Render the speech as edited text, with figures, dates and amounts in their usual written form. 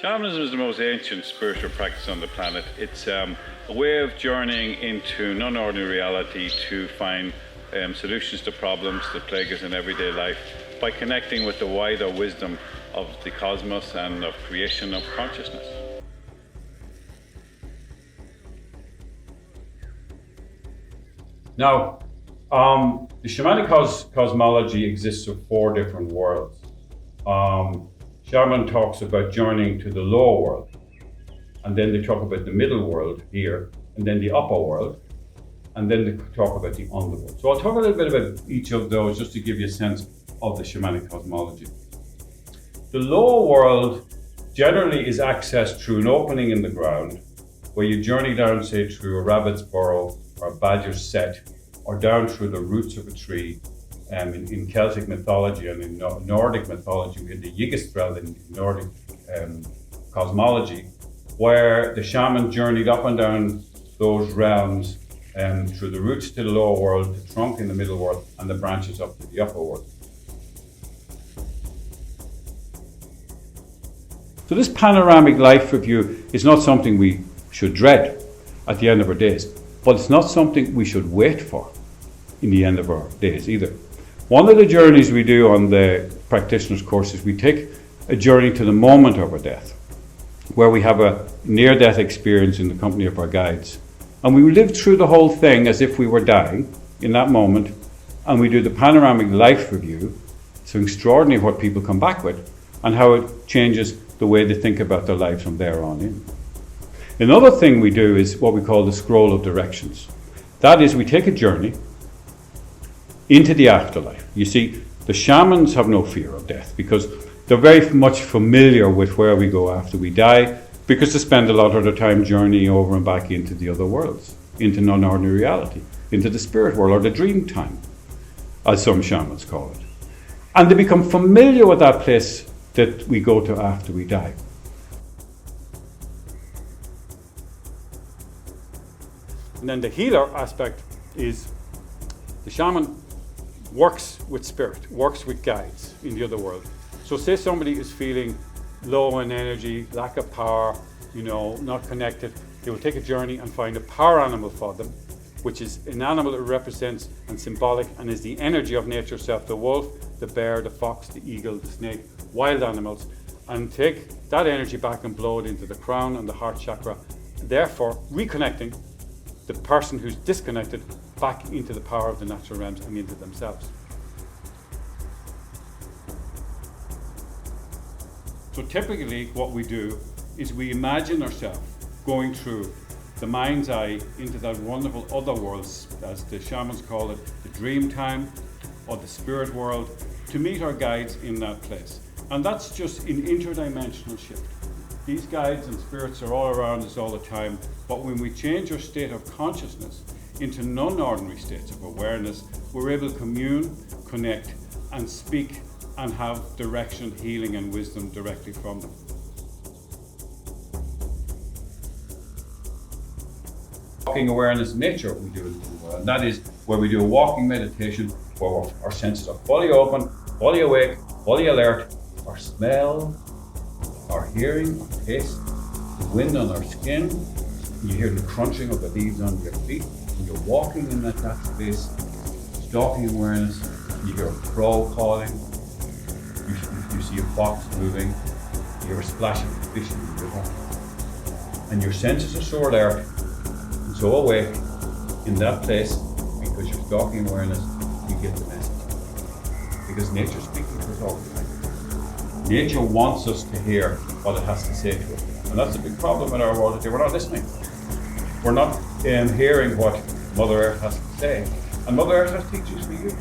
Shamanism is the most ancient spiritual practice on the planet. It's a way of journeying into non-ordinary reality to find solutions to problems that plague us in everyday life by connecting with the wider wisdom of the cosmos and of creation of consciousness. Now, the shamanic cosmology exists of 4 different worlds. Shaman talks about journeying to the lower world, and then they talk about the middle world here, and then the upper world, and then they talk about the underworld. So I'll talk a little bit about each of those just to give you a sense of the shamanic cosmology. The lower world generally is accessed through an opening in the ground where you journey down, say, through a rabbit's burrow or a badger's set, or down through the roots of a tree. In Celtic mythology and in Nordic mythology, we had the Yggdrasil in Nordic cosmology, where the shaman journeyed up and down those realms through the roots to the lower world, the trunk in the middle world, and the branches up to the upper world. So this panoramic life review is not something we should dread at the end of our days, but it's not something we should wait for in the end of our days either. One of the journeys we do on the practitioner's course is we take a journey to the moment of our death, where we have a near-death experience in the company of our guides. And we live through the whole thing as if we were dying in that moment, and we do the panoramic life review. It's extraordinary what people come back with and how it changes the way they think about their lives from there on in. Another thing we do is what we call the scroll of directions. That is, we take a journey into the afterlife. You see, the shamans have no fear of death because they're very much familiar with where we go after we die, because they spend a lot of their time journeying over and back into the other worlds, into non-ordinary reality, into the spirit world, or the dream time, as some shamans call it. And they become familiar with that place that we go to after we die. And then the healer aspect is the shaman works with spirit, works with guides in the other world. So say somebody is feeling low in energy, lack of power, not connected, they will take a journey and find a power animal for them, which is an animal that represents and symbolic and is the energy of nature itself, the wolf, the bear, the fox, the eagle, the snake, wild animals, and take that energy back and blow it into the crown and the heart chakra, therefore reconnecting the person who's disconnected back into the power of the natural realms and into themselves. So typically what we do is we imagine ourselves going through the mind's eye into that wonderful other world, as the shamans call it, the dream time or the spirit world, to meet our guides in that place. And that's just an interdimensional shift. These guides and spirits are all around us all the time, but when we change our state of consciousness into non-ordinary states of awareness, we're able to commune, connect, and speak and have direction, healing, and wisdom directly from them. Walking awareness in nature we do, and that is where we do a walking meditation where our senses are fully open, fully awake, fully alert. Our smell, our hearing, our taste, the wind on our skin. You hear the crunching of the leaves under your feet. When you're walking in that space, stalking awareness, you hear a crow calling, you see a fox moving, you hear a splashing of fish in the river. And your senses are so alert and so awake in that place because you're stalking awareness, you get the message. Because nature's speaking to us all the time. Nature wants us to hear what it has to say to us. And that's a big problem in our world today. We're not listening. We're not hearing what Mother Earth has to say. And Mother Earth has teachings for you.